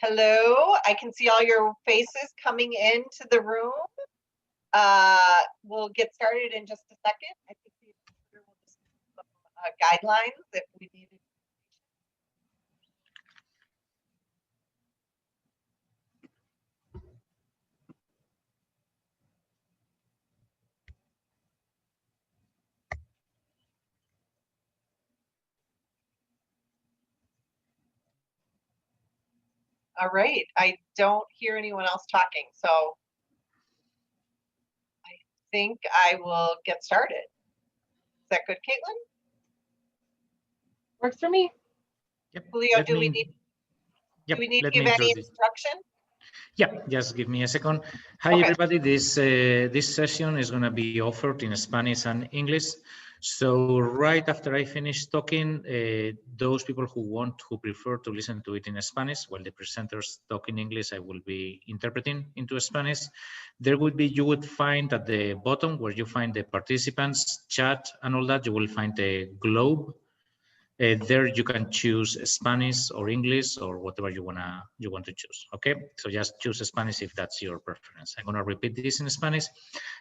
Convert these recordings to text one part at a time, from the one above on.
Hello, I can see all your faces coming into the room. We'll get started in just a second. I think the computer will just give some guidelines if we need it. All right, I don't hear anyone else talking, so I think I will get started. Is that good, Caitlin? Works for me. Yep. Julio, do we need to give any instruction? Yeah, just give me a second. Hi, okay. Everybody. This session is going to be offered in Spanish and English. So right after I finish talking, those people who prefer to listen to it in Spanish, while the presenters talk in English, I will be interpreting into Spanish. You would find at the bottom where you find the participants, chat, and all that, you will find a globe. There you can choose Spanish or English or whatever you want to choose. Okay, so just choose Spanish if that's your preference. I'm going to repeat this in Spanish.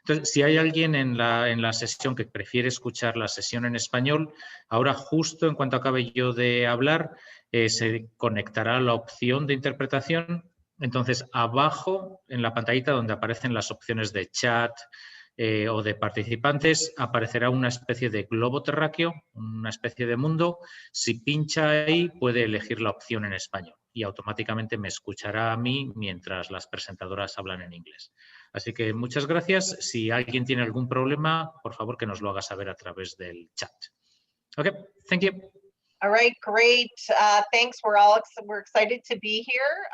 Entonces, si hay alguien en la sesión que prefiere escuchar la sesión en español, ahora justo en cuanto acabe yo de hablar, se conectará la opción de interpretación. Entonces, abajo en la pantallita donde aparecen las opciones de chat, o de participantes, aparecerá una especie de globo terráqueo, una especie de mundo. Si pincha ahí, puede elegir la opción en español y automáticamente me escuchará a mí mientras las presentadoras hablan en inglés. Así que muchas gracias. Si alguien tiene algún problema, por favor que nos lo haga saber a través del chat. Okay, thank you. All right, great. Thanks. We're excited to be here.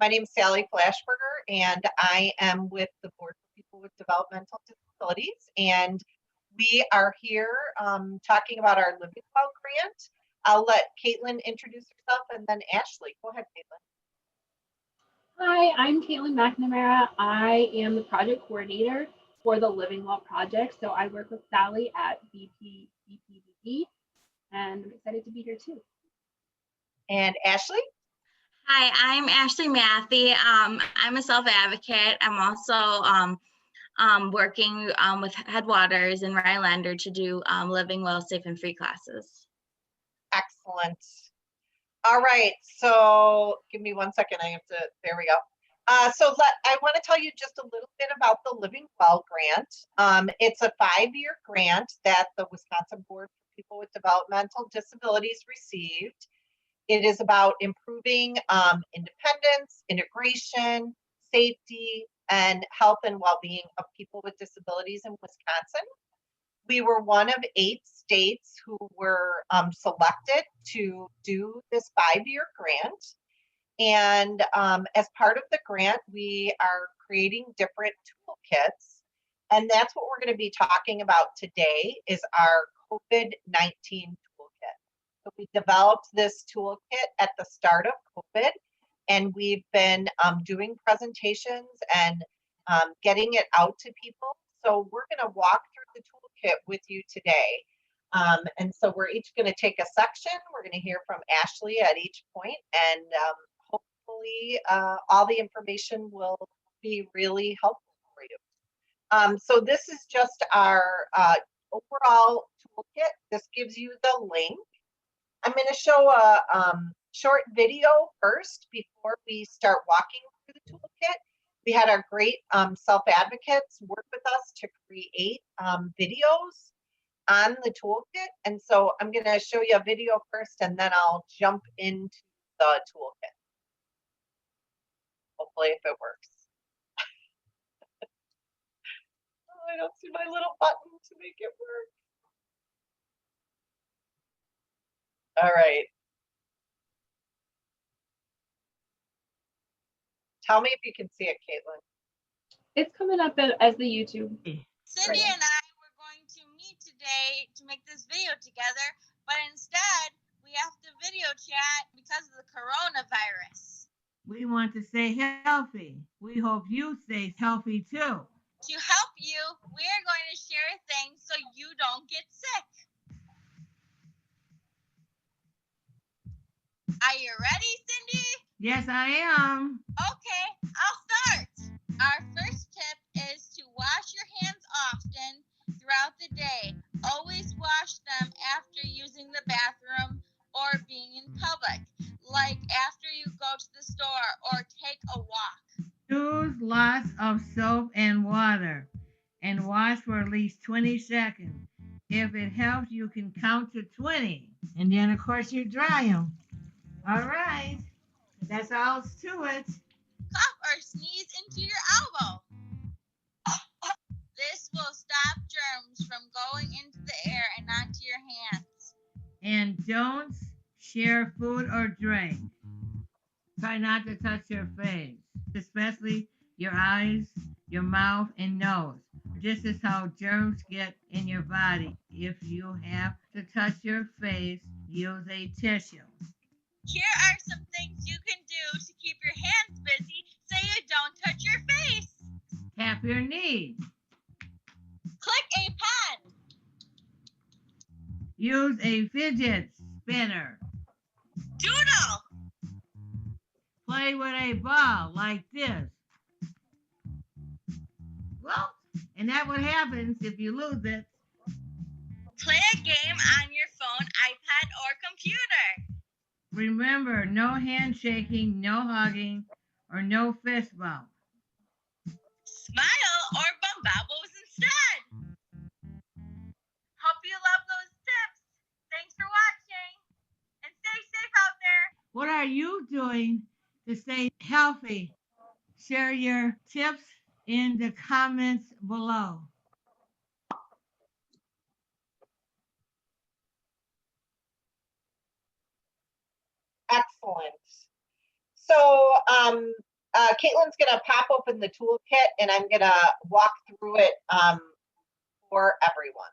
My name is Sally Flashberger, and I am with the Board for People with Developmental Disabilities, and we are here talking about our Living Well grant. I'll let Caitlin introduce herself, and then Ashley. Go ahead, Caitlin. Hi, I'm Caitlin McNamara. I am the project coordinator for the Living Well project. So I work with Sally at WI-BPDD, and I'm excited to be here too. And Ashley? Hi, I'm Ashley Matthey. I'm a self-advocate. I'm also working with Headwaters and Rylander to do Living Well, Safe and Free classes. Excellent. All right, so give me 1 second. There we go. I want to tell you just a little bit about the Living Well grant. It's a 5-year grant that the Wisconsin Board for People with Developmental Disabilities received. It is about improving independence, integration, safety, and health and well-being of people with disabilities in Wisconsin. We were one of 8 states who were selected to do this 5-year grant. And as part of the grant, we are creating different toolkits. And that's what we're going to be talking about today is our COVID-19 toolkit. So we developed this toolkit at the start of COVID, and we've been doing presentations and getting it out to people. So we're going to walk through the toolkit with you today. And so we're each going to take a section. We're going to hear from Ashley at each point, and hopefully all the information will be really helpful for you. So this is just our overall toolkit. This gives you the link. I'm going to show a short video first before we start walking through the toolkit. We had our great self-advocates work with us to create videos on the toolkit. And so I'm going to show you a video first, and then I'll jump into the toolkit. Hopefully, if it works. Oh, I don't see my little button to make it work. All right. Tell me if you can see it, Caitlin. It's coming up as the YouTube. Cindy and I were going to meet today to make this video together, but instead we have to video chat because of the coronavirus. We want to stay healthy. We hope you stay healthy too. To help you, we're going to share things so you don't get sick. Are you ready, Cindy? Yes, I am. Okay, I'll start. Our first tip is to wash your hands often throughout the day. Always wash them after using the bathroom or being in public, like after you go to the store or take a walk. Use lots of soap and water and wash for at least 20 seconds. If it helps, you can count to 20. And then, of course, you dry them. All right. That's all to it. Cough or sneeze into your elbow. This will stop germs from going into the air and onto your hands. And don't share food or drink. Try not to touch your face, especially your eyes, your mouth, and nose. This is how germs get in your body. If you have to touch your face, use a tissue. Here are some things you can do to keep your hands busy so you don't touch your face. Tap your knee. Click a pen. Use a fidget spinner. Doodle. Play with a ball like this. Well, and that what happens if you lose it. Play a game on your phone, iPad, or computer. Remember, no handshaking, no hugging, or no fist bump. Smile or bump elbows instead. Hope you love those tips. Thanks for watching and stay safe out there. What are you doing to stay healthy? Share your tips in the comments below. Excellent. So Caitlin's going to pop open the toolkit and I'm going to walk through it for everyone.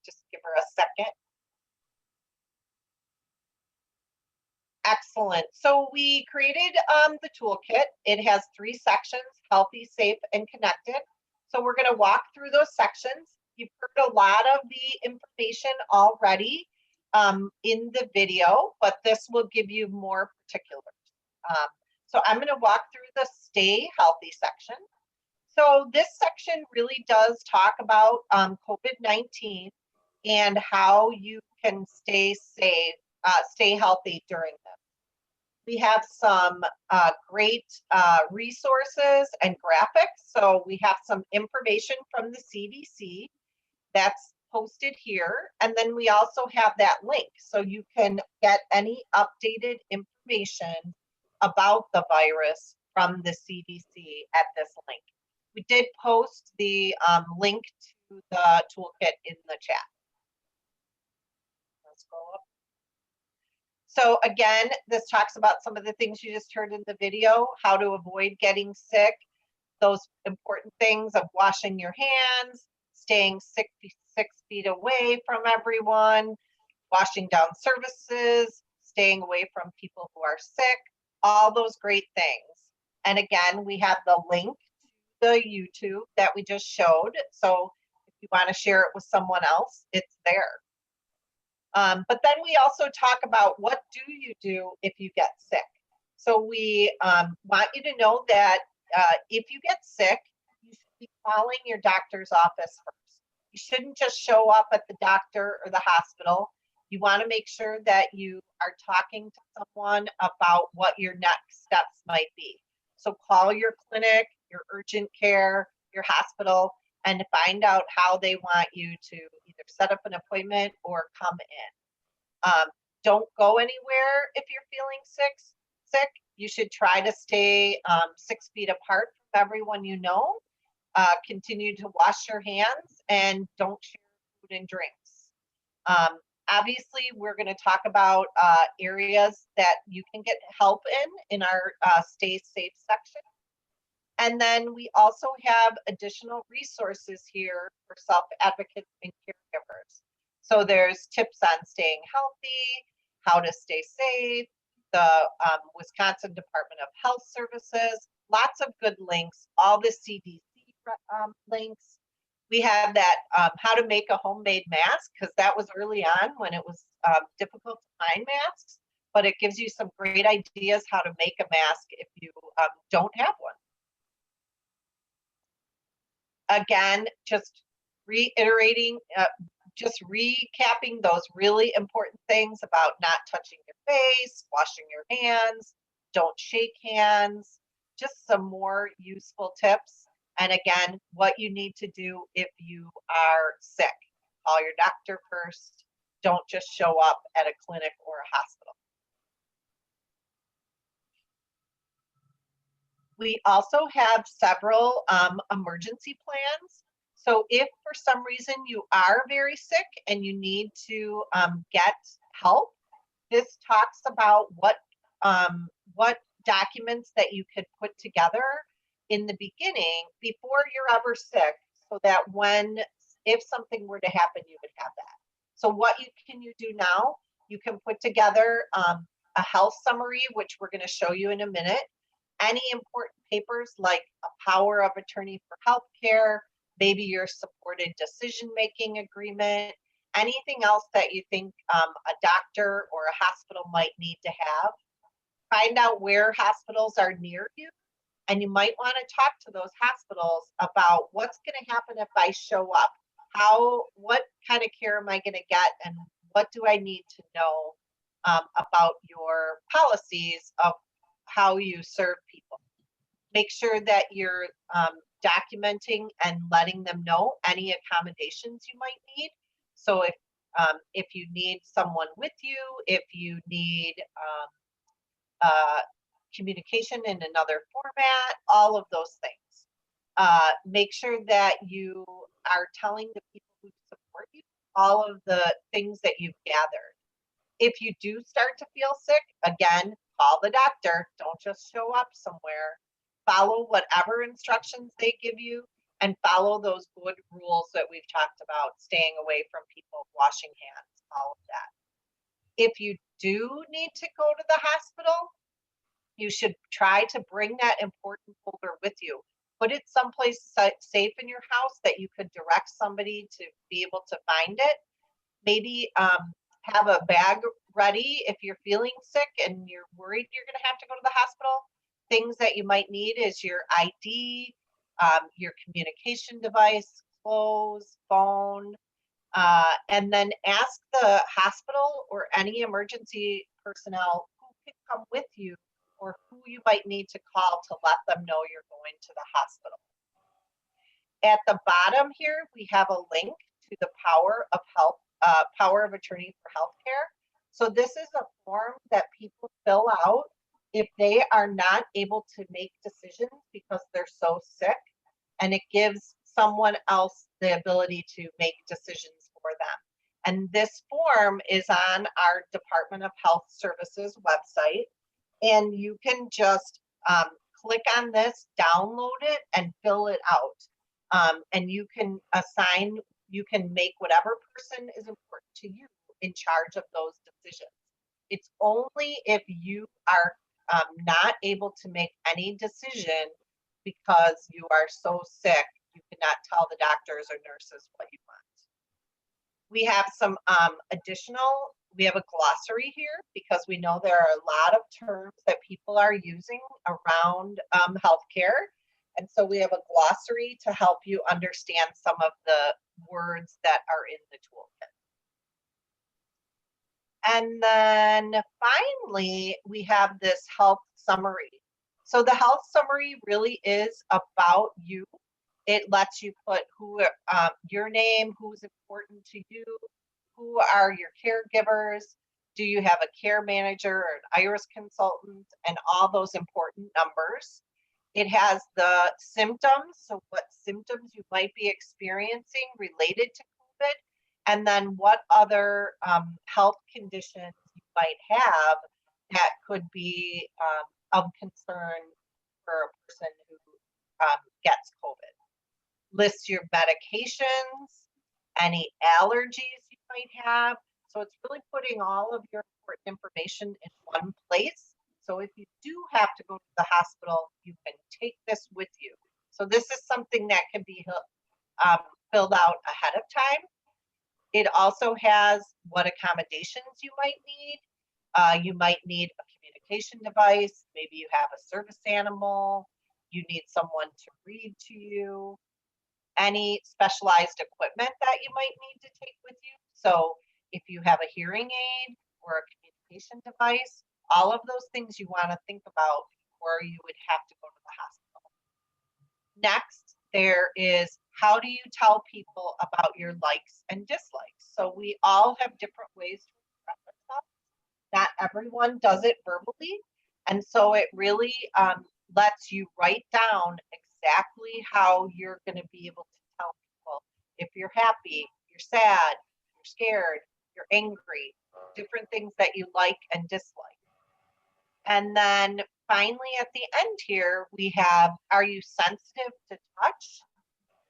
Just give her a second. Excellent. So we created the toolkit. It has 3 sections: healthy, safe, and connected. So we're going to walk through those sections. You've heard a lot of the information already in the video, but this will give you more particulars. So I'm going to walk through the stay healthy section. So this section really does talk about COVID-19 and how you can stay safe, stay healthy during this. We have some great resources and graphics. So we have some information from the CDC that's posted here. And then we also have that link so you can get any updated information about the virus from the CDC at this link. We did post the link to the toolkit in the chat. Let's go up. So again, this talks about some of the things you just heard in the video, how to avoid getting sick, those important things of washing your hands, staying 6 feet away from everyone, washing down surfaces, staying away from people who are sick, all those great things. And again, we have the link to the YouTube that we just showed. So if you want to share it with someone else, it's there. But then we also talk about what do you do if you get sick. So we want you to know that if you get sick, you should be calling your doctor's office first. You shouldn't just show up at the doctor or the hospital. You want to make sure that you are talking to someone about what your next steps might be. So call your clinic, your urgent care, your hospital, and find out how they want you to either set up an appointment or come in. Don't go anywhere if you're feeling sick. You should try to stay 6 feet apart from everyone you know. Continue to wash your hands and don't share food and drinks. Obviously, we're going to talk about areas that you can get help in our Stay Safe section. And then we also have additional resources here for self-advocates and caregivers. So there's tips on staying healthy, how to stay safe, the Wisconsin Department of Health Services, lots of good links, all the CDC links. We have that how to make a homemade mask, because that was early on when it was difficult to find masks. but it gives you some great ideas how to make a mask if you don't have one. Again, just reiterating, just recapping those really important things about not touching your face, washing your hands, don't shake hands, just some more useful tips. And again, what you need to do if you are sick. Call your doctor first. Don't just show up at a clinic or a hospital. We also have several emergency plans. So if for some reason you are very sick and you need to get help, this talks about what documents that you could put together in the beginning before you're ever sick, so that if something were to happen, you would have that. So what can you do now? You can put together a health summary, which we're going to show you in a minute. Any important papers like a power of attorney for healthcare, maybe your supported decision-making agreement, anything else that you think a doctor or a hospital might need to have. Find out where hospitals are near you, and you might want to talk to those hospitals about what's going to happen if I show up. What kind of care am I going to get, and what do I need to know about your policies of how you serve people. Make sure that you're documenting and letting them know any accommodations you might need. So if you need someone with you, if you need communication in another format, all of those things. Make sure that you are telling the people who support you all of the things that you've gathered. If you do start to feel sick, again, call the doctor. Don't just show up somewhere. Follow whatever instructions they give you, and follow those good rules that we've talked about, staying away from people, washing hands, all of that. If you do need to go to the hospital, you should try to bring that important folder with you. Put it someplace safe in your house that you could direct somebody to be able to find it. Maybe have a bag ready if you're feeling sick and you're worried you're going to have to go to the hospital. Things that you might need is your ID, your communication device, clothes, phone, and then ask the hospital or any emergency personnel who can come with you or who you might need to call to let them know you're going to the hospital. At the bottom here, we have a link to the power of attorney for healthcare. So this is a form that people fill out if they are not able to make decisions because they're so sick, and it gives someone else the ability to make decisions for them. And this form is on our Department of Health Services website, and you can just click on this, download it, and fill it out. And you can make whatever person is important to you in charge of those decisions. It's only if you are not able to make any decision because you are so sick, you cannot tell the doctors or nurses what you want. We have some we have a glossary here because we know there are a lot of terms that people are using around healthcare. And so we have a glossary to help you understand some of the words that are in the toolkit. And then finally, we have this health summary. So the health summary really is about you. It lets you put your name, who's important to you, who are your caregivers, do you have a care manager or an IRIS consultant, and all those important numbers. It has the symptoms, so what symptoms you might be experiencing related to COVID, and then what other health conditions you might have that could be of concern for a person who gets COVID. List your medications, any allergies you might have. So it's really putting all of your important information in one place. So if you do have to go to the hospital, you can take this with you. So this is something that can be filled out ahead of time. It also has what accommodations you might need. You might need a communication device. Maybe you have a service animal. You need someone to read to you. Any specialized equipment that you might need to take with you. So if you have a hearing aid or a communication device, all of those things you want to think about before you would have to go to the hospital. Next, there is, how do you tell people about your likes and dislikes? So we all have different ways to express ourselves. Not everyone does it verbally. And so it really lets you write down exactly how you're going to be able to tell people if you're happy, you're sad, you're scared, you're angry, different things that you like and dislike. And then finally at the end here, we have, are you sensitive to touch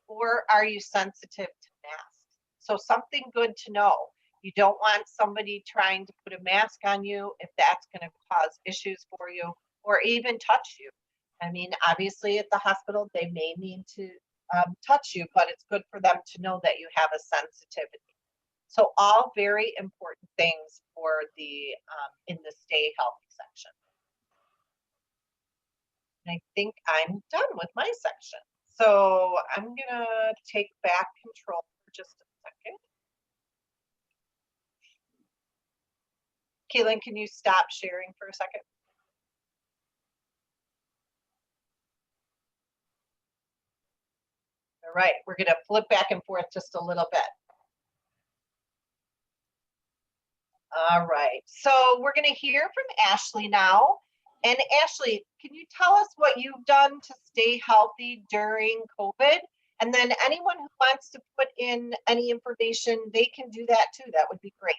or are you sensitive to masks? So something good to know. You don't want somebody trying to put a mask on you if that's going to cause issues for you or even touch you. I mean, obviously at the hospital, they may need to touch you, but it's good for them to know that you have a sensitivity. So all very important things for the in the stay healthy section. And I think I'm done with my section. So I'm gonna take back control for just a second. Kaylin, can you stop sharing for a second? All right, we're gonna flip back and forth just a little bit. All right, so we're gonna hear from Ashley now. And Ashley, can you tell us what you've done to stay healthy during COVID? And then anyone who wants to put in any information, they can do that too. That would be great.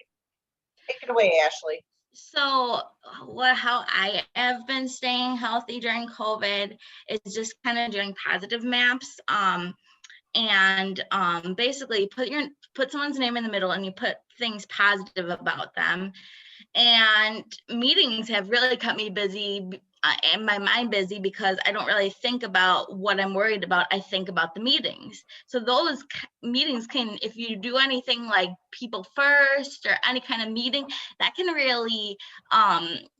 Take it away, Ashley. So how I have been staying healthy during COVID is just kind of doing positive maps. And basically put someone's name in the middle and you put things positive about them. And meetings have really kept me busy and my mind busy because I don't really think about what I'm worried about. I think about the meetings. So those meetings can, if you do anything like people first or any kind of meeting, that can really,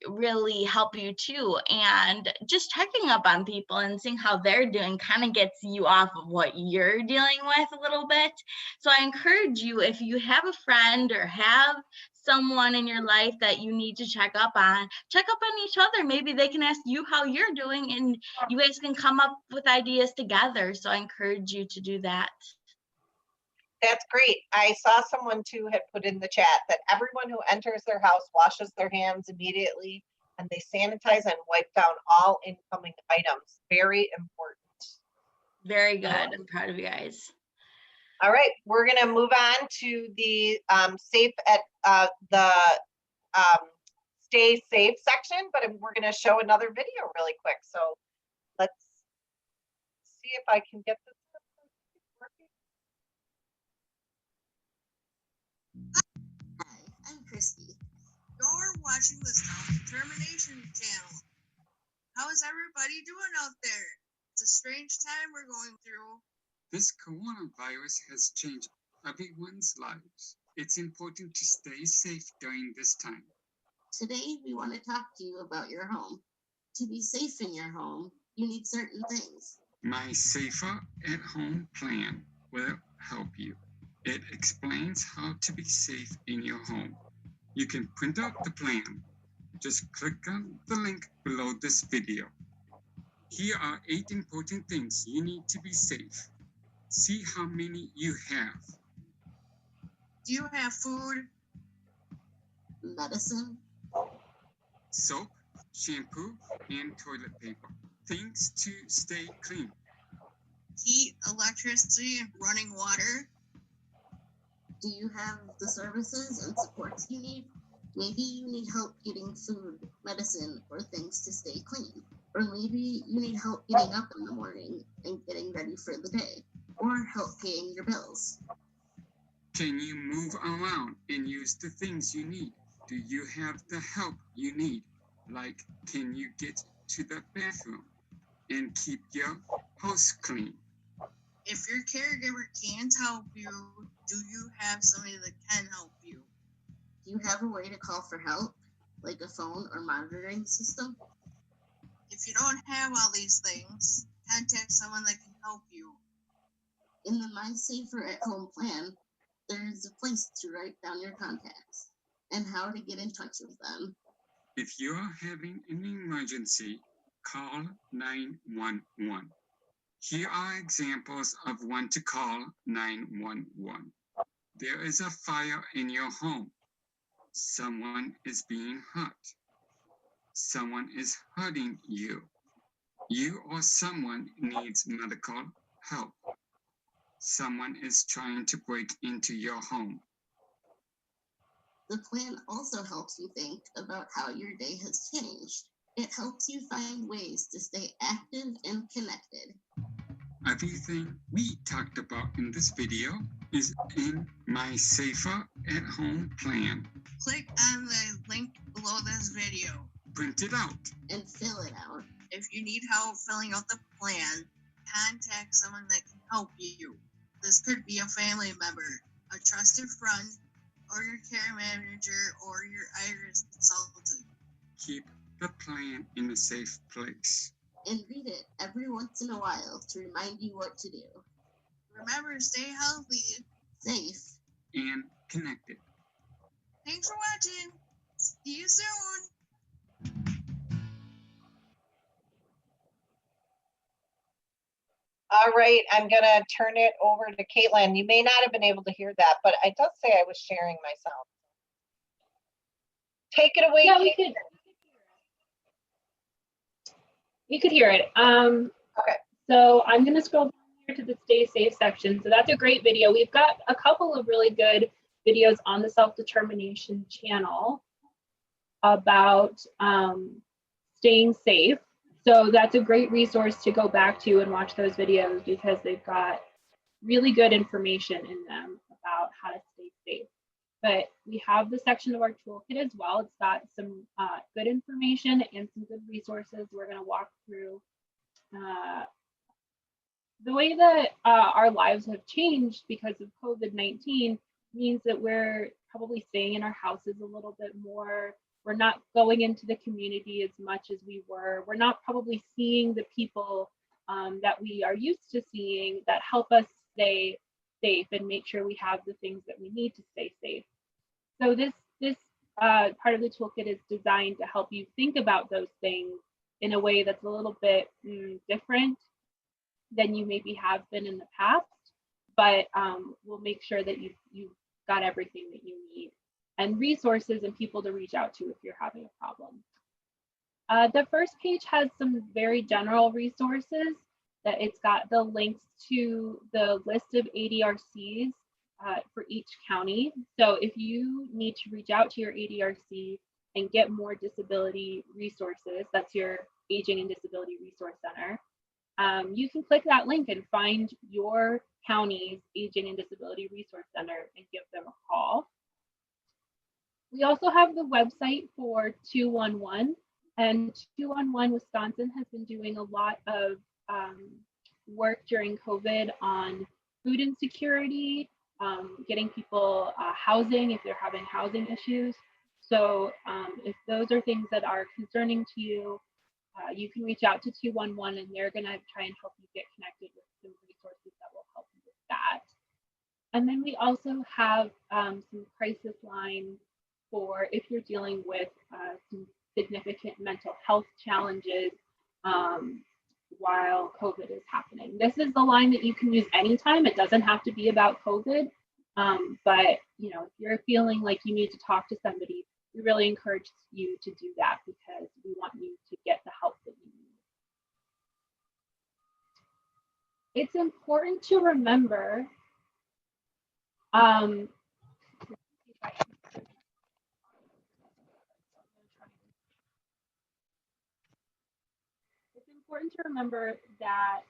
really help you too. And just checking up on people and seeing how they're doing kind of gets you off of what you're dealing with a little bit. So I encourage you, if you have a friend or have someone in your life that you need to check up on each other. Maybe they can ask you how you're doing and you guys can come up with ideas together. So I encourage you to do that. That's great. I saw someone too had put in the chat that everyone who enters their house washes their hands immediately and they sanitize and wipe down all incoming items. Very important. Very good. I'm proud of you guys. All right, we're gonna move on to the safe at the stay safe section, but we're gonna show another video really quick. So let's see if I can get this working. Hi, I'm Christy. You're watching the Self-Determination channel. How is everybody doing out there? It's a strange time we're going through. This coronavirus has changed everyone's lives. It's important to stay safe during this time. Today, we want to talk to you about your home. To be safe in your home, you need certain things. My Safer at Home plan will help you. It explains how to be safe in your home. You can print out the plan. Just click on the link below this video. Here are 8 important things you need to be safe. See how many you have. Do you have food? Medicine, Soap, shampoo, and toilet paper. Things to stay clean. Heat, electricity, running water? do you have the services and supports you need? Maybe you need help getting food, medicine, or things to stay clean. Or maybe you need help getting up in the morning and getting ready for the day, or help paying your bills. Can you move around and use the things you need? Do you have the help you need? Like, can you get to the bathroom and keep your house clean? If your caregiver can't help you, do you have somebody that can help you? Do you have a way to call for help? like a phone or monitoring system? If you don't have all these things, contact someone that can help you. In the My Safer at Home plan, there's a place to write down your contacts and how to get in touch with them. If you are having an emergency, call 911. Here are examples of when to call 911. There is a fire in your home. Someone is being hurt. Someone is hurting you. You or someone needs medical help. Someone is trying to break into your home. The plan also helps you think about how your day has changed. It helps you find ways to stay active and connected. Everything we talked about in this video is in my Safer at Home plan. Click on the link below this video. Print it out. And fill it out. If you need help filling out the plan, contact someone that can help you. This could be a family member, a trusted friend, or your care manager, or your IRS consultant. Keep the plan in a safe place. And read it every once in a while to remind you what to do. Remember to stay healthy, safe, and connected. Thanks for watching. See you soon. All right, I'm gonna turn it over to Caitlin. You may not have been able to hear that, but I does say I was sharing my sound. Take it away, Yeah, Caitlin. You could hear it. Okay. So I'm going to scroll down here to the Stay Safe section. So that's a great video. We've got a couple of really good videos on the Self-Determination channel about staying safe. So that's a great resource to go back to and watch those videos because they've got really good information in them about how to stay safe. But we have the section of our toolkit as well. It's got some good information and some good resources. We're going to walk through the way that our lives have changed because of COVID-19 means that we're probably staying in our houses a little bit more. We're not going into the community as much as we were. We're not probably seeing the people that we are used to seeing that help us stay safe and make sure we have the things that we need to stay safe. So this part of the toolkit is designed to help you think about those things in a way that's a little bit different than you maybe have been in the past, but we'll make sure that you've got everything that you need and resources and people to reach out to if you're having a problem. The first page has some very general resources that it's got the links to the list of ADRCs for each county. So if you need to reach out to your ADRC and get more disability resources, that's your Aging and Disability Resource Center, you can click that link and find your county's Aging and Disability Resource Center and give them a call. We also have the website for 211, and 211 Wisconsin has been doing a lot of work during COVID on food insecurity, getting people housing if they're having housing issues. So if those are things that are concerning to you, you can reach out to 211 and they're gonna try and help you get connected with some resources that will help you with that. And then we also have some crisis lines for if you're dealing with some significant mental health challenges while COVID is happening. This is the line that you can use anytime. It doesn't have to be about COVID, but you know, if you're feeling like you need to talk to somebody, we really encourage you to do that because we want you to get the help that you need. It's important to remember that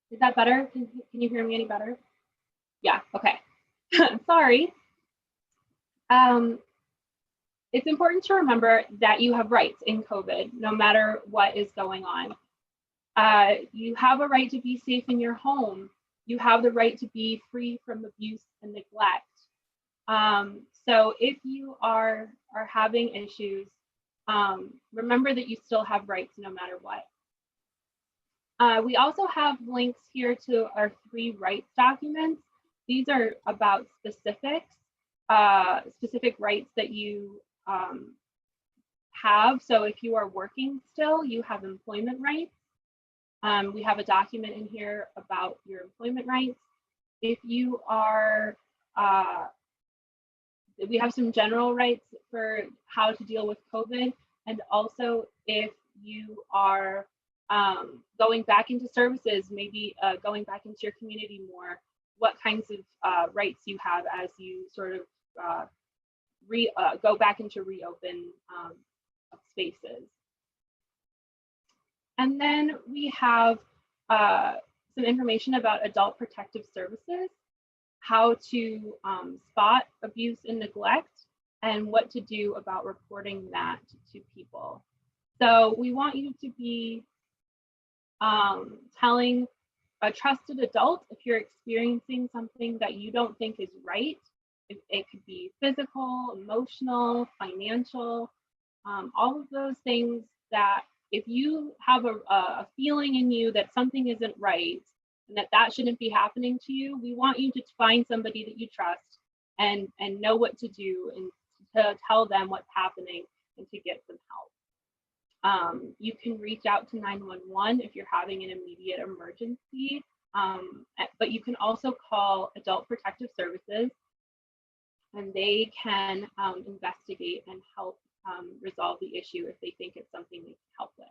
is that better? Can you hear me any better? Yeah, okay. Sorry. It's important to remember that you have rights in COVID, no matter what is going on. You have a right to be safe in your home. You have the right to be free from abuse and neglect. So if you are having issues, remember that you still have rights no matter what. We also have links here to our 3 rights documents. These are about specifics, specific rights that you have. So if you are working still, you have employment rights. We have a document in here about your employment rights. If you are, we have some general rights for how to deal with COVID. And also if you are going back into services, maybe going back into your community more, what kinds of rights you have as you sort of go back into reopen spaces. And then we have some information about adult protective services, how to spot abuse and neglect, and what to do about reporting that to people. So we want you to be telling a trusted adult if you're experiencing something that you don't think is right. It could be physical, emotional, financial, all of those things that if you have a feeling in you that something isn't right and that shouldn't be happening to you, we want you to find somebody that you trust and know what to do and to tell them what's happening and to get some help. You can reach out to 911 if you're having an immediate emergency, but you can also call Adult Protective Services and they can investigate and help resolve the issue if they think it's something they can help with.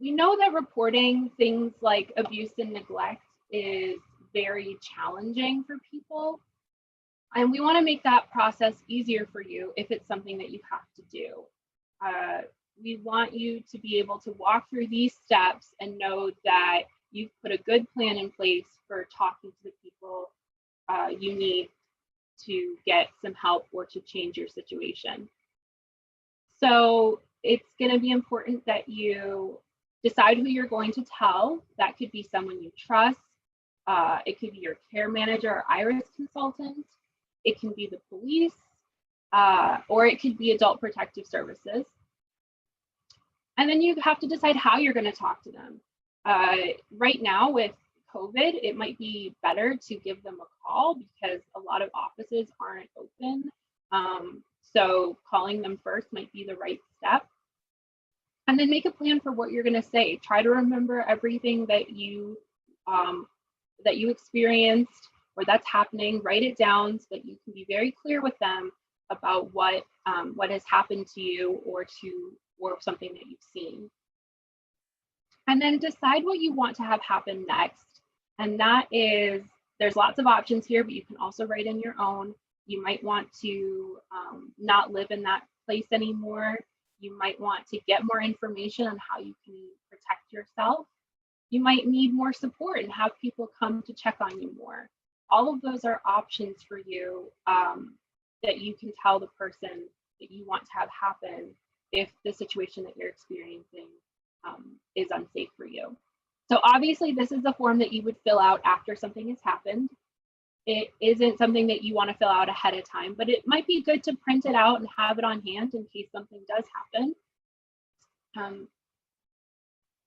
We know that reporting things like abuse and neglect is very challenging for people. And we want to make that process easier for you if it's something that you have to do. We want you to be able to walk through these steps and know that you've put a good plan in place for talking to the people you need to get some help or to change your situation. So it's going to be important that you decide who you're going to tell. That could be someone you trust. It could be your care manager or IRIS consultant. It can be the police, or it could be Adult Protective Services. And then you have to decide how you're going to talk to them. Right now with COVID, it might be better to give them a call because a lot of offices aren't open. So calling them first might be the right step. And then make a plan for what you're going to say. Try to remember everything that you experienced or that's happening. Write it down so that you can be very clear with them about what has happened to you or something that you've seen. And then decide what you want to have happen next. And that is, there's lots of options here, but you can also write in your own. You might want to not live in that place anymore. You might want to get more information on how you can protect yourself. You might need more support and have people come to check on you more. All of those are options for you that you can tell the person that you want to have happen if the situation that you're experiencing is unsafe for you. So obviously this is a form that you would fill out after something has happened. It isn't something that you want to fill out ahead of time, but it might be good to print it out and have it on hand in case something does happen.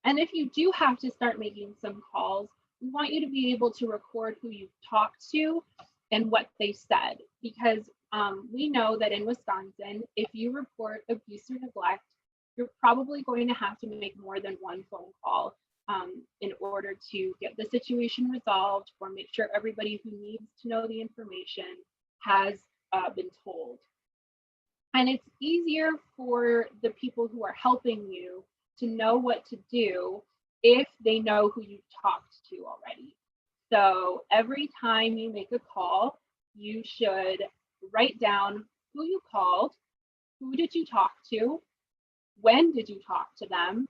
And if you do have to start making some calls, we want you to be able to record who you've talked to and what they said, because we know that in Wisconsin, if you report abuse or neglect, you're probably going to have to make more than one phone call in order to get the situation resolved or make sure everybody who needs to know the information has been told. And it's easier for the people who are helping you to know what to do if they know who you've talked to already. So every time you make a call, you should write down who you called, who did you talk to, when did you talk to them,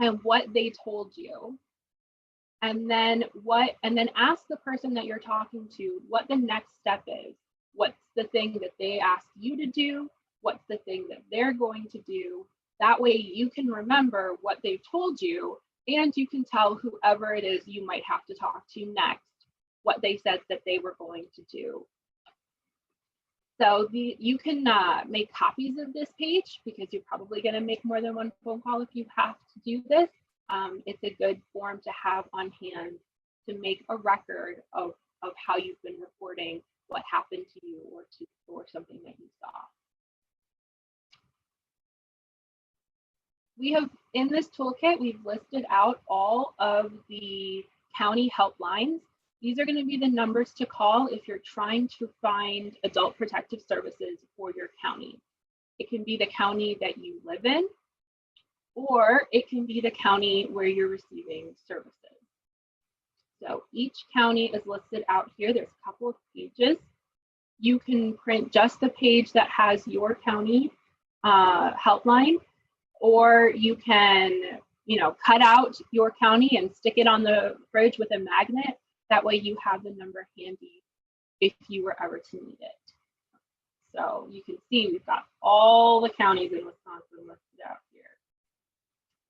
and what they told you. And then ask the person that you're talking to what the next step is. What's the thing that they asked you to do? What's the thing that they're going to do? That way you can remember what they've told you, and you can tell whoever it is you might have to talk to next what they said that they were going to do. So you can make copies of this page because you're probably going to make more than one phone call if you have to do this. It's a good form to have on hand to make a record of how you've been reporting what happened to you or something that you saw. We have, in this toolkit, we've listed out all of the county helplines. These are going to be the numbers to call if you're trying to find adult protective services for your county. It can be the county that you live in, or it can be the county where you're receiving services. So each county is listed out here. There's a couple of pages. You can print just the page that has your county helpline, or you can, cut out your county and stick it on the fridge with a magnet. That way you have the number handy if you were ever to need it. So you can see we've got all the counties in Wisconsin listed out here.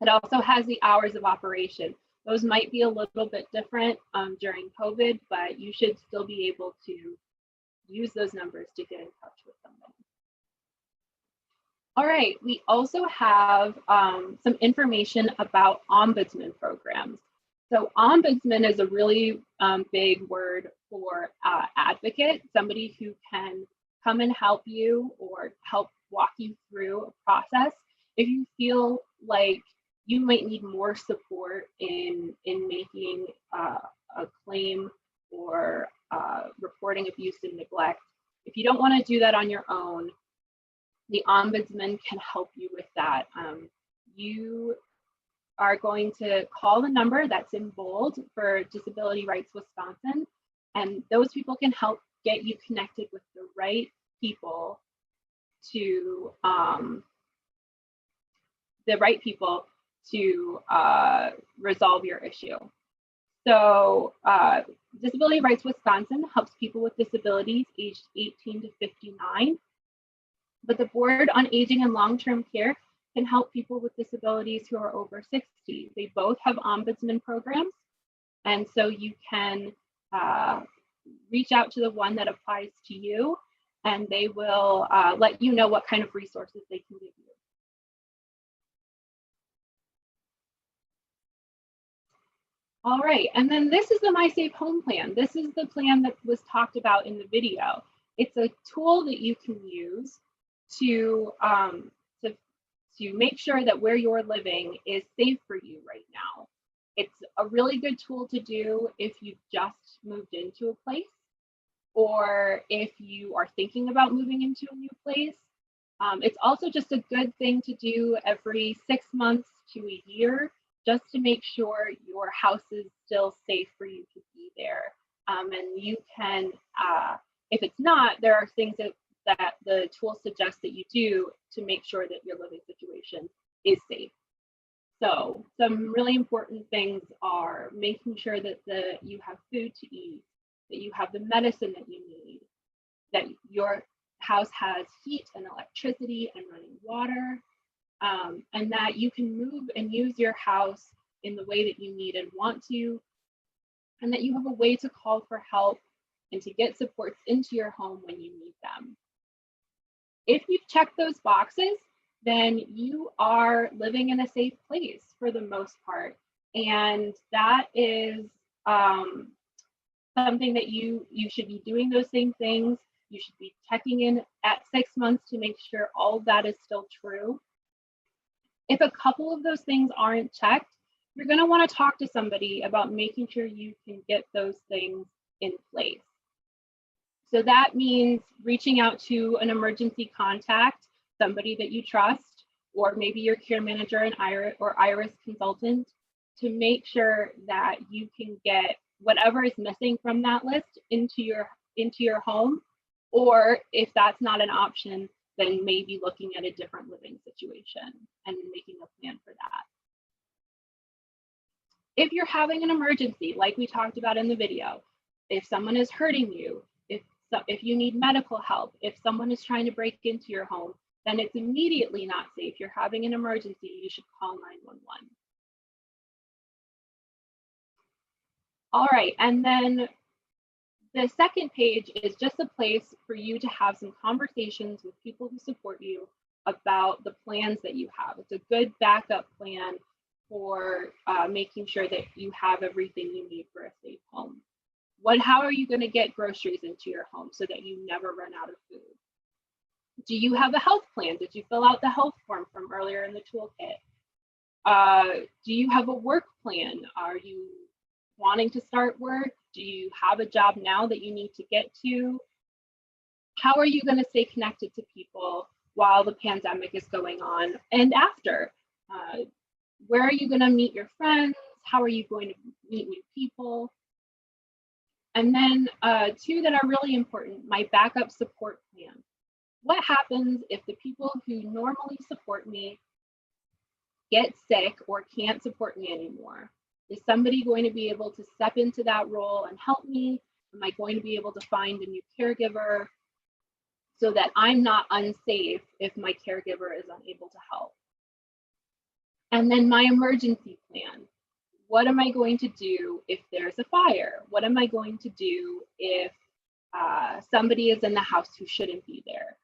It also has the hours of operation. Those might be a little bit different during COVID, but you should still be able to use those numbers to get in touch with somebody. All right, we also have some information about ombudsman programs. So ombudsman is a really big word for advocate, somebody who can come and help you or help walk you through a process. If you feel like you might need more support in making a claim or reporting abuse and neglect, if you don't want to do that on your own, the ombudsman can help you with that. You are going to call the number that's in bold for Disability Rights Wisconsin, and those people can help get you connected with the right people to resolve your issue. So Disability Rights Wisconsin helps people with disabilities aged 18 to 59, but the Board on Aging and Long-Term Care can help people with disabilities who are over 60. They both have ombudsman programs, and so you can reach out to the one that applies to you, and they will let you know what kind of resources they can give you. All right, and then this is the My Safe Home plan. This is the plan that was talked about in the video. It's a tool that you can use to make sure that where you're living is safe for you right now. It's a really good tool to do if you've just moved into a place, or if you are thinking about moving into a new place. It's also just a good thing to do every 6 months to a year, just to make sure your house is still safe for you to be there. And you can, if it's not, there are things that the tool suggests that you do to make sure that your living situation is safe. So some really important things are making sure that you have food to eat, that you have the medicine that you need, that your house has heat and electricity and running water, and that you can move and use your house in the way that you need and want to, and that you have a way to call for help and to get supports into your home when you need them. If you've checked those boxes, then you are living in a safe place for the most part. And that is something that you should be doing those same things. You should be checking in at 6 months to make sure all of that is still true. If a couple of those things aren't checked, you're going to want to talk to somebody about making sure you can get those things in place. So that means reaching out to an emergency contact, somebody that you trust, or maybe your care manager and IRIS consultant, to make sure that you can get whatever is missing from that list into your home. Or if that's not an option, then maybe looking at a different living situation and making a plan for that. If you're having an emergency, like we talked about in the video, if someone is hurting you, if you need medical help, if someone is trying to break into your home, then it's immediately not safe. You're having an emergency, you should call 911. All right, and then The second page is just a place for you to have some conversations with people who support you about the plans that you have. It's a good backup plan for making sure that you have everything you need for a safe home. How are you going to get groceries into your home so that you never run out of food? Do you have a health plan? Did you fill out the health form from earlier in the toolkit? Do you have a work plan? Are you wanting to start work? Do you have a job now that you need to get to? How are you going to stay connected to people while the pandemic is going on and after? Where are you going to meet your friends? How are you going to meet new people? And then two that are really important, my backup support plan. What happens if the people who normally support me get sick or can't support me anymore? Is somebody going to be able to step into that role and help me? Am I going to be able to find a new caregiver so that I'm not unsafe if my caregiver is unable to help? And then my emergency plan. What am I going to do if there's a fire? What am I going to do if somebody is in the house who shouldn't be there?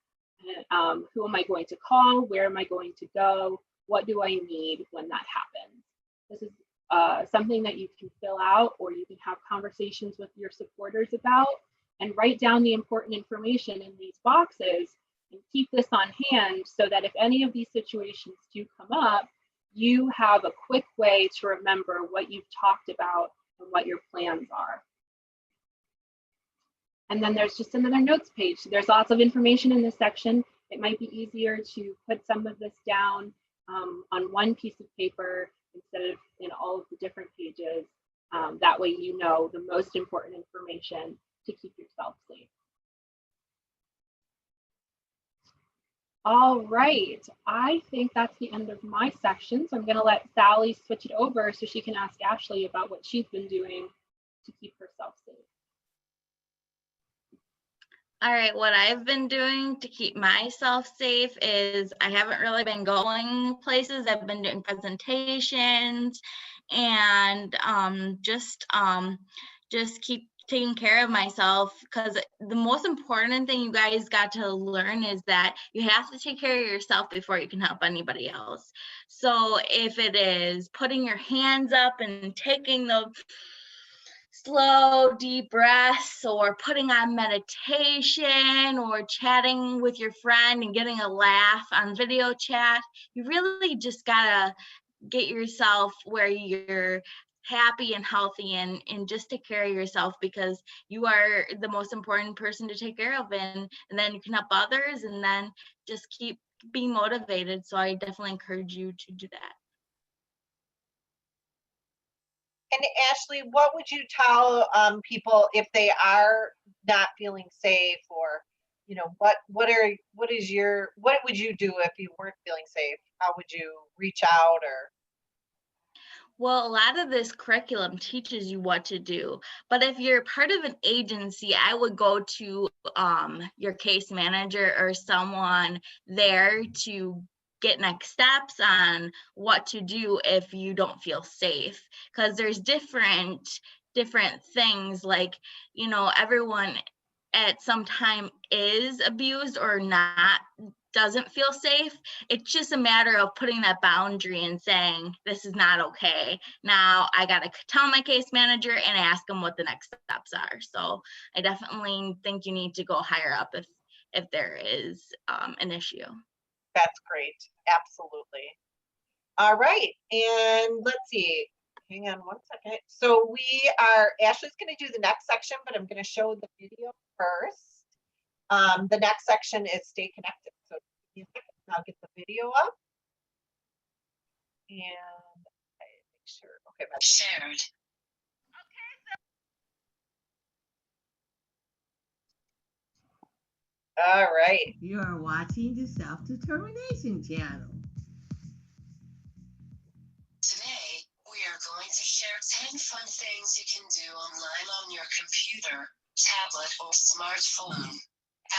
Who am I going to call? Where am I going to go? What do I need when that happens? This is something that you can fill out, or you can have conversations with your supporters about, and write down the important information in these boxes and keep this on hand so that if any of these situations do come up, you have a quick way to remember what you've talked about and what your plans are. And then there's just another notes page. There's lots of information in this section. It might be easier to put some of this down on one piece of paper instead of in all of the different pages. That way you know the most important information to keep yourself safe. All right, I think that's the end of my section. So I'm going to let Sally switch it over so she can ask Ashley about what she's been doing to keep herself safe. All right, what I've been doing to keep myself safe is I haven't really been going places. I've been doing presentations and just keep taking care of myself, because the most important thing you guys got to learn is that you have to take care of yourself before you can help anybody else. So if it is putting your hands up and taking the slow, deep breaths, or putting on meditation, or chatting with your friend and getting a laugh on video chat, you really just gotta get yourself where you're happy and healthy and just take care of yourself, because you are the most important person to take care of, and then you can help others, and then just keep being motivated. So I definitely encourage you to do that. And Ashley, what would you tell people if they are not feeling safe, or what would you do if you weren't feeling safe? How would you reach out? Or well, a lot of this curriculum teaches you what to do, but if you're part of an agency, I would go to your case manager or someone there to get next steps on what to do if you don't feel safe, because there's different things, like everyone at some time is abused or not, doesn't feel safe. It's just a matter of putting that boundary and saying, this is not okay. Now I got to tell my case manager and ask them what the next steps are. So I definitely think you need to go higher up if there is an issue. that's great. Absolutely. All right. And let's see. Hang on one second. So Ashley's going to do the next section, but I'm going to show the video first. The next section is stay connected. So I'll get the video up. And make sure. Okay, that's Shared. all right. You are watching the Self-Determination channel. Today, we are going to share 10 fun things you can do online on your computer, tablet, or smartphone.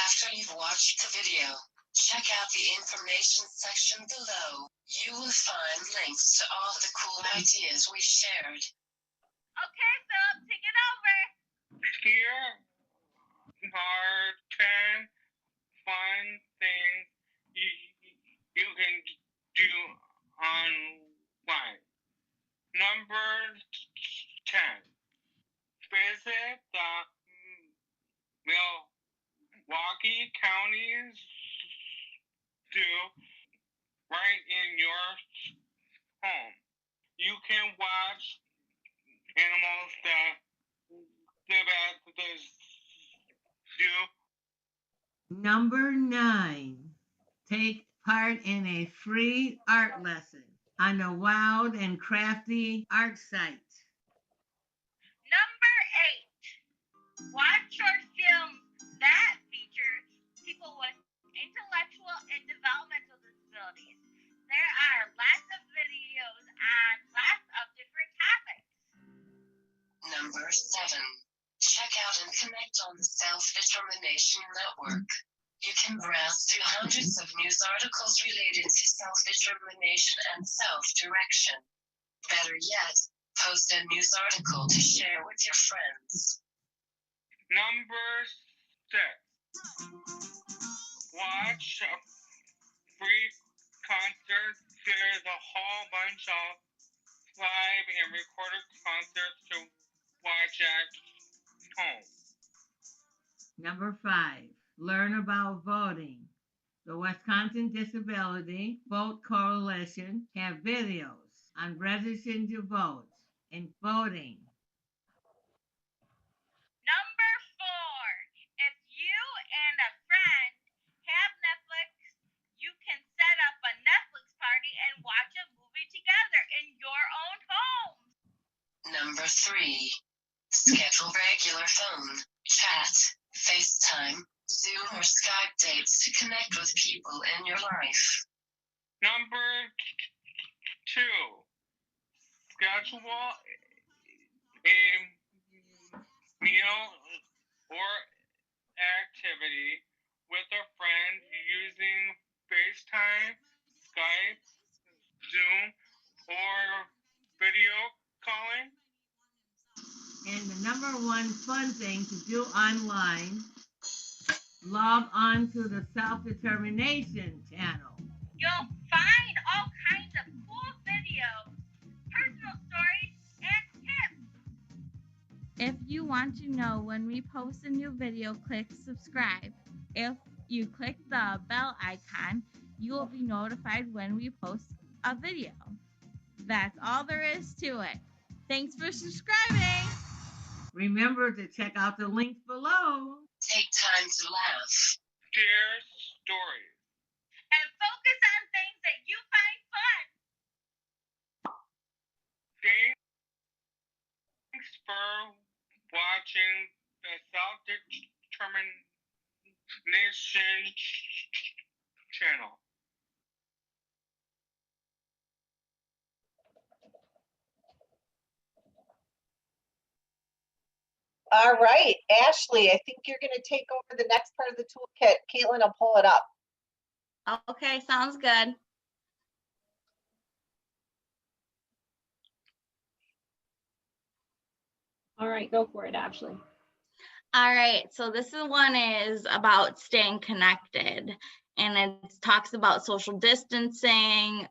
After you've watched the video, check out the information section below. You will find links to all the cool ideas we shared. Okay, so take it over. Yeah. counties do right in your home. You can watch animals that live at the zoo. Number 9, take part in a free art lesson on the Wild and Crafty art site. Number 8, watch short films that feature people with intellectual and developmental disabilities. There are lots of videos on lots of different topics. Number 7, check out and connect on the Self-Determination Network. You can browse through hundreds of news articles related to self-determination and self-direction. Better yet, post a news article to share with your friends. Number 6, watch a free concert. There's a whole bunch of live and recorded concerts to watch at home. Number 5, learn about voting. The Wisconsin Disability Vote Coalition have videos on registering to vote and voting. Number 4, if you and a friend have Netflix, you can set up a Netflix party and watch a movie together in your own home. Number 3, schedule regular phone, chat, FaceTime, Zoom, or Skype dates to connect with people in your life. Number 2, schedule a meal or activity with a friend using FaceTime, Skype, Zoom, or video calling. And the number 1 fun thing to do online, log on to the Self-Determination channel. You'll find all kinds of cool videos, personal stories, and tips. If you want to know when we post a new video, click subscribe. If you click the bell icon, you will be notified when we post a video. That's all there is to it. Thanks for subscribing. Remember to check out the links below. Take time to laugh. Share stories. And focus on things that you find fun. Thanks for watching the Self-Determination channel. All right, Ashley, I think you're gonna take over the next part of the toolkit. Caitlin will pull it up. Okay, sounds good. All right, go for it, Ashley. All right, so one is about staying connected, and it talks about social distancing.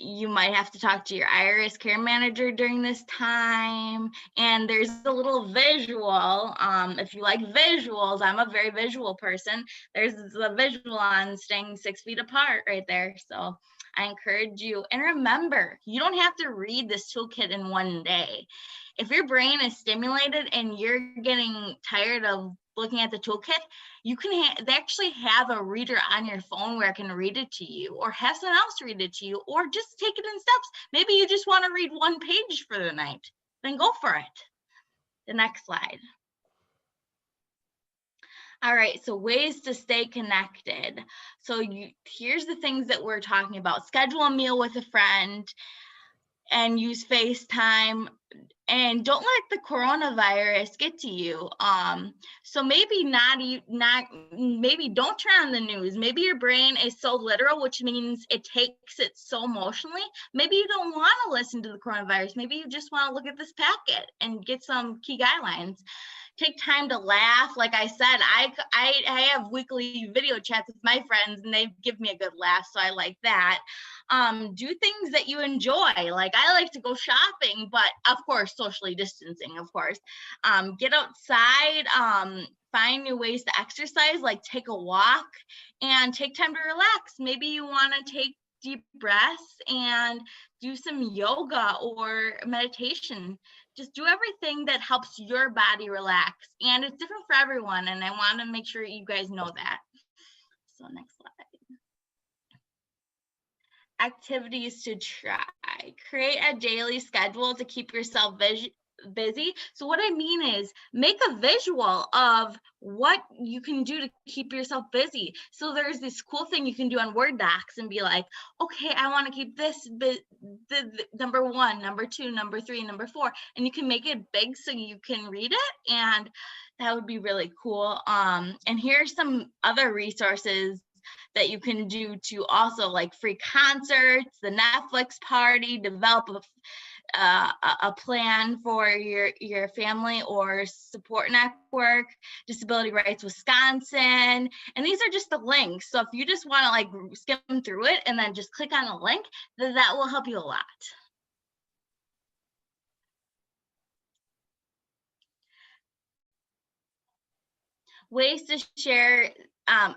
You might have to talk to your IRS care manager during this time. And there's a little visual. If you like visuals, I'm a very visual person. There's a visual on staying 6 feet apart right there. So I encourage you. And remember, you don't have to read this toolkit in one day. If your brain is stimulated and you're getting tired of looking at the toolkit, you can they actually have a reader on your phone where I can read it to you, or have someone else read it to you, or just take it in steps. Maybe you just want to read 1 page for the night, then go for it. The next slide. All right, so ways to stay connected. So here's the things that we're talking about. Schedule a meal with a friend and use FaceTime. And don't let the coronavirus get to you. So maybe maybe don't turn on the news. Maybe your brain is so literal, which means it takes it so emotionally. Maybe you don't want to listen to the coronavirus. Maybe you just want to look at this packet and get some key guidelines. Take time to laugh. Like I said, I have weekly video chats with my friends and they give me a good laugh, so I like that. Do things that you enjoy. Like I like to go shopping, but of course, socially distancing, of course. Get outside, find new ways to exercise, like take a walk and take time to relax. Maybe you want to take deep breaths and do some yoga or meditation. Just do everything that helps your body relax. And it's different for everyone. And I want to make sure you guys know that. So next slide. Activities to try. Create a daily schedule to keep yourself busy. So what I mean is make a visual of what you can do to keep yourself busy. So there's this cool thing you can do on Word docs and be like, okay, I want to keep this number 1, number 2, number 3, number 4, and you can make it big so you can read it, and that would be really cool. And here's some other resources that you can do to also, like free concerts, the Netflix party, develop a plan for your family or support network, Disability Rights Wisconsin, and these are just the links. So if you just want to like skim through it and then just click on a link, then that will help you a lot. Ways to share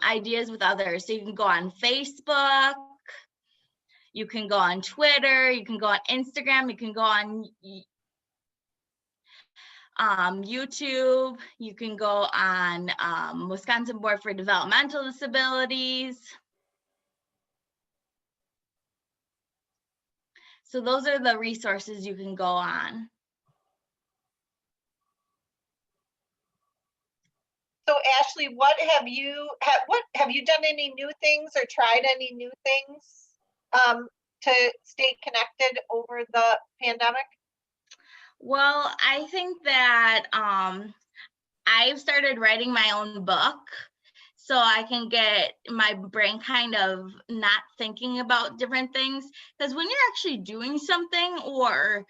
ideas with others. So you can go on Facebook, you can go on Twitter, you can go on Instagram, you can go on YouTube, you can go on Wisconsin Board for Developmental Disabilities. So those are the resources you can go on. So Ashley, what have you done any new things or tried any new things to stay connected over the pandemic? Well, I think that I've started writing my own book so I can get my brain kind of not thinking about different things. Because when you're actually doing something, or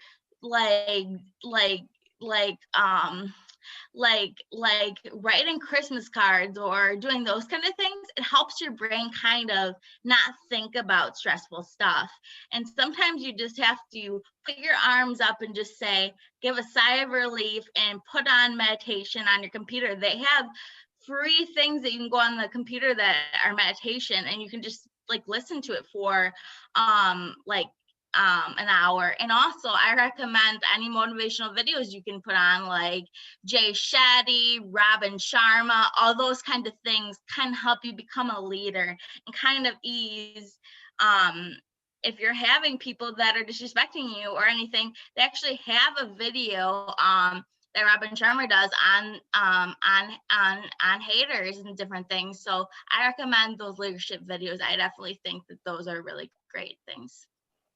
like writing Christmas cards or doing those kind of things, it helps your brain kind of not think about stressful stuff. And sometimes you just have to put your arms up and just say, give a sigh of relief and put on meditation on your computer. They have free things that you can go on the computer that are meditation, and you can just like listen to it for an hour. And also I recommend any motivational videos you can put on, like Jay Shetty, Robin Sharma, all those kind of things can help you become a leader and kind of ease if you're having people that are disrespecting you or anything. They actually have a video that Robin Sharma does on haters and different things. So I recommend those leadership videos. I definitely think that those are really great things.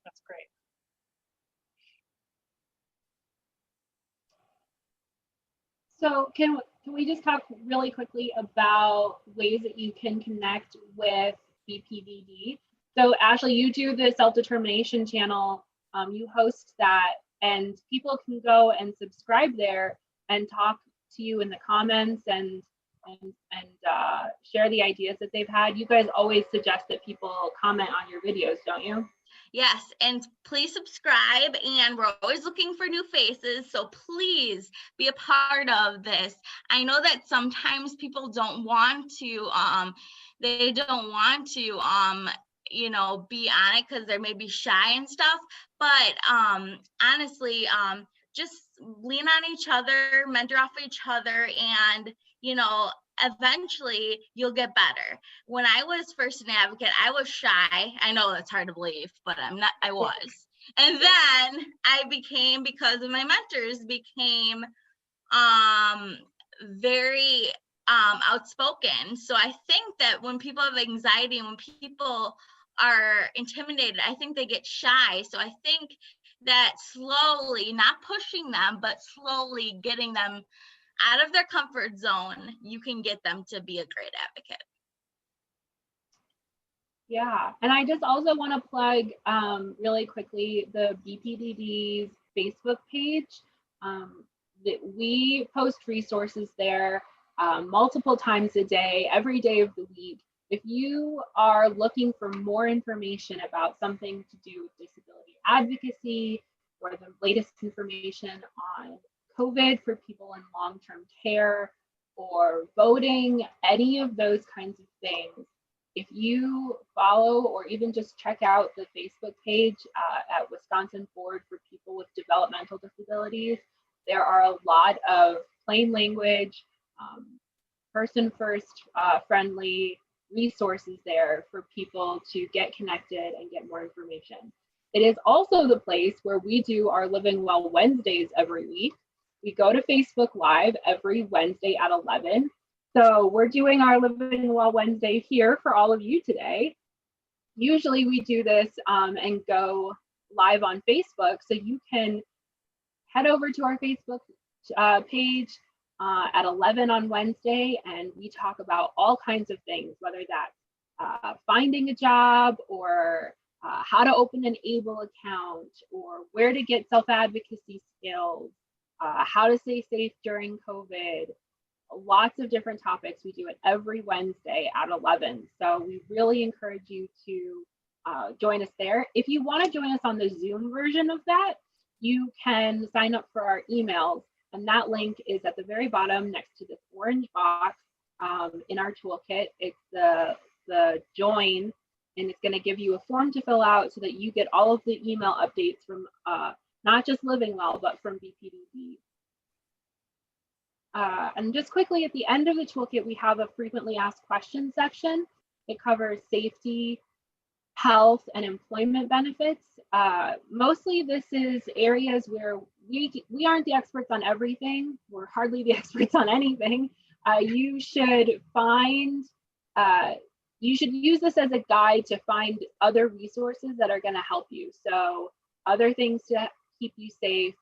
That's great. So can we just talk really quickly about ways that you can connect with BPDD? So Ashley, you do the self-determination channel, you host that, and people can go and subscribe there and talk to you in the comments and share the ideas that they've had. You guys always suggest that people comment on your videos, don't you? Yes, and please subscribe, and we're always looking for new faces, so please be a part of this. I know that sometimes people don't want to, they don't want to, you know, be on it because they're maybe shy and stuff, but honestly, just lean on each other, mentor off each other, and, you know, eventually you'll get better. When I was first an advocate, I was shy. I know that's hard to believe, but I was. And then I became, because of my mentors, became very outspoken. So I think that when people have anxiety and when people are intimidated, I think they get shy. So I think that slowly, not pushing them, but slowly getting them out of their comfort zone, you can get them to be a great advocate. Yeah, and I just also want to plug really quickly the BPDD's Facebook page. That we post resources there multiple times a day, every day of the week. If you are looking for more information about something to do with disability advocacy or the latest information on COVID for people in long-term care or voting, any of those kinds of things, if you follow or even just check out the Facebook page at Wisconsin Board for People with Developmental Disabilities, there are a lot of plain language, person first friendly resources there for people to get connected and get more information. It is also the place where we do our Living Well Wednesdays every week. We go to Facebook Live every Wednesday at 11. So we're doing our Living Well Wednesday here for all of you today. Usually we do this and go live on Facebook, so you can head over to our Facebook page at 11 on Wednesday, and we talk about all kinds of things, whether that's finding a job or how to open an ABLE account or where to get self-advocacy skills, how to stay safe during COVID. Lots of different topics. We do it every Wednesday at 11. So we really encourage you to join us there. If you want to join us on the Zoom version of that, you can sign up for our emails, and that link is at the very bottom next to this orange box in our toolkit. It's the join, and it's going to give you a form to fill out so that you get all of the email updates from not just Living Well, but from BPDD. And just quickly, at the end of the toolkit, we have a frequently asked questions section. It covers safety, health, and employment benefits. Mostly this is areas where we aren't the experts on everything. We're hardly the experts on anything. You should use this as a guide to find other resources that are going to help you. So other things to keep you safe,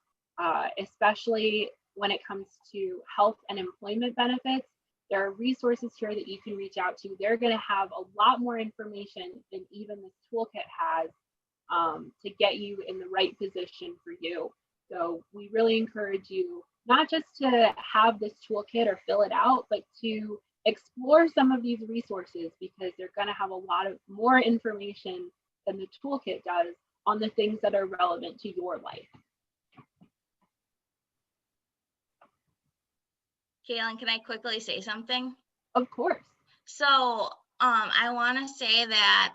especially when it comes to health and employment benefits. There are resources here that you can reach out to. They're going to have a lot more information than even this toolkit has to get you in the right position for you. So we really encourage you not just to have this toolkit or fill it out, but to explore some of these resources, because they're going to have a lot of more information than the toolkit does on the things that are relevant to your life. Kaylin, can I quickly say something? Of course. So I want to say that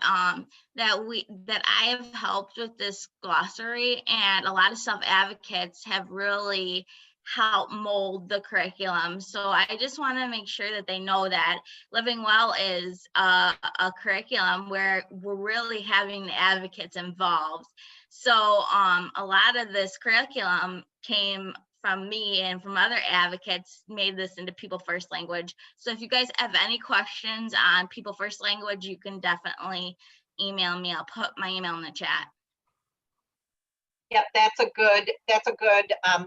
that I have helped with this glossary, and a lot of self-advocates have really helped mold the curriculum. So I just want to make sure that they know that Living Well is a curriculum where we're really having the advocates involved. So a lot of this curriculum came from me and from other advocates, made this into People First language. So if you guys have any questions on People First language, you can definitely email me. I'll put my email in the chat. Yep, that's a good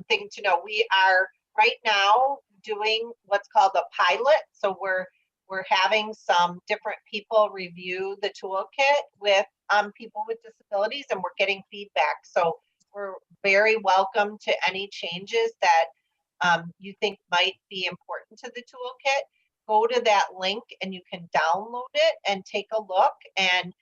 thing to know. We are right now doing what's called a pilot. So we're having some different people review the toolkit with people with disabilities, and we're getting feedback. So we're very welcome to any changes that you think might be important to the toolkit. Go to that link and you can download it and take a look. And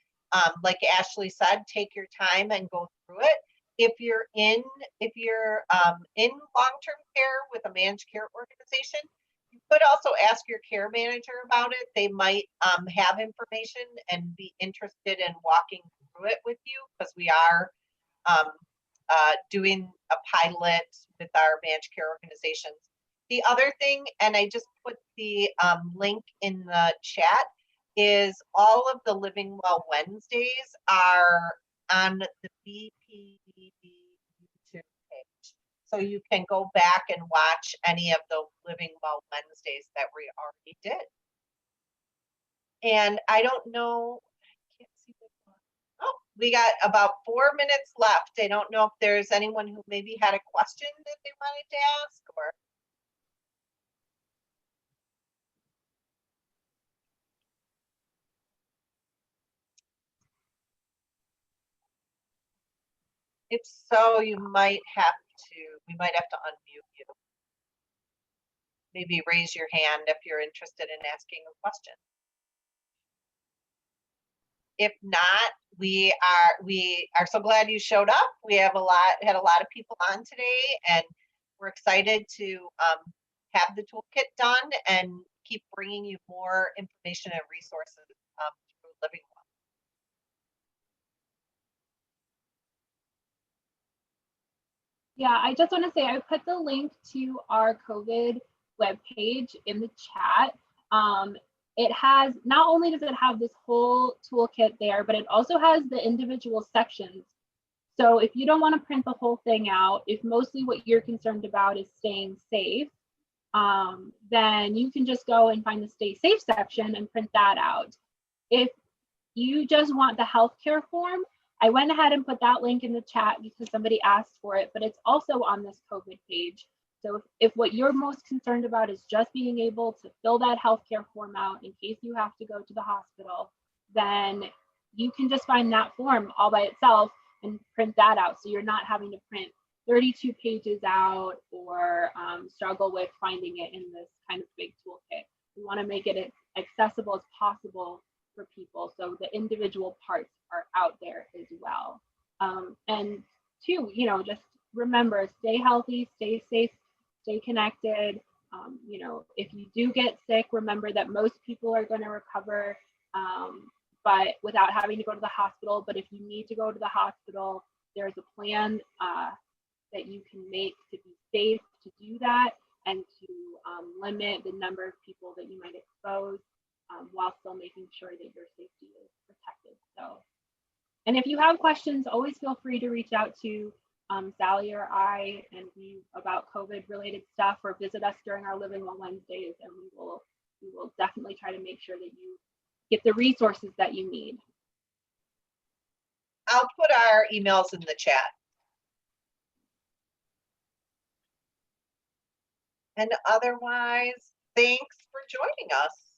like Ashley said, take your time and go through it. If you're in long-term care with a managed care organization, you could also ask your care manager about it. They might have information and be interested in walking through it with you, because we are doing a pilot with our managed care organizations. The other thing, and I just put the link in the chat, is all of the Living Well Wednesdays are on the BPDD YouTube page. So you can go back and watch any of the Living Well Wednesdays that we already did. And I don't know, I can't see the clock. Oh, we got about 4 minutes left. I don't know if there's anyone who maybe had a question that they wanted to ask, or. If so, we might have to unmute you. Maybe raise your hand if you're interested in asking a question. if not, we are so glad you showed up. We have had a lot of people on today, and we're excited to have the toolkit done and keep bringing you more information and resources through Living Well. Yeah, I just want to say I put the link to our COVID webpage in the chat. It has, not only does it have this whole toolkit there, but it also has the individual sections. So if you don't want to print the whole thing out, if mostly what you're concerned about is staying safe, then you can just go and find the stay safe section and print that out. If you just want the healthcare form, I went ahead and put that link in the chat because somebody asked for it, but it's also on this COVID page. So if what you're most concerned about is just being able to fill that healthcare form out in case you have to go to the hospital, then you can just find that form all by itself and print that out. So you're not having to print 32 pages out or struggle with finding it in this kind of big toolkit. We want to make it as accessible as possible for people, so the individual parts are out there as well. And two, you know, just remember, stay healthy, stay safe, stay connected. You know, if you do get sick, remember that most people are going to recover, but without having to go to the hospital. But if you need to go to the hospital, there's a plan that you can make to be safe to do that and to limit the number of people that you might expose, while still making sure that your safety is protected. So, and if you have questions, always feel free to reach out to Sally or I and we about COVID related stuff, or visit us during our Living Well Wednesdays, and we will definitely try to make sure that you get the resources that you need. I'll put our emails in the chat. And otherwise, thanks for joining us.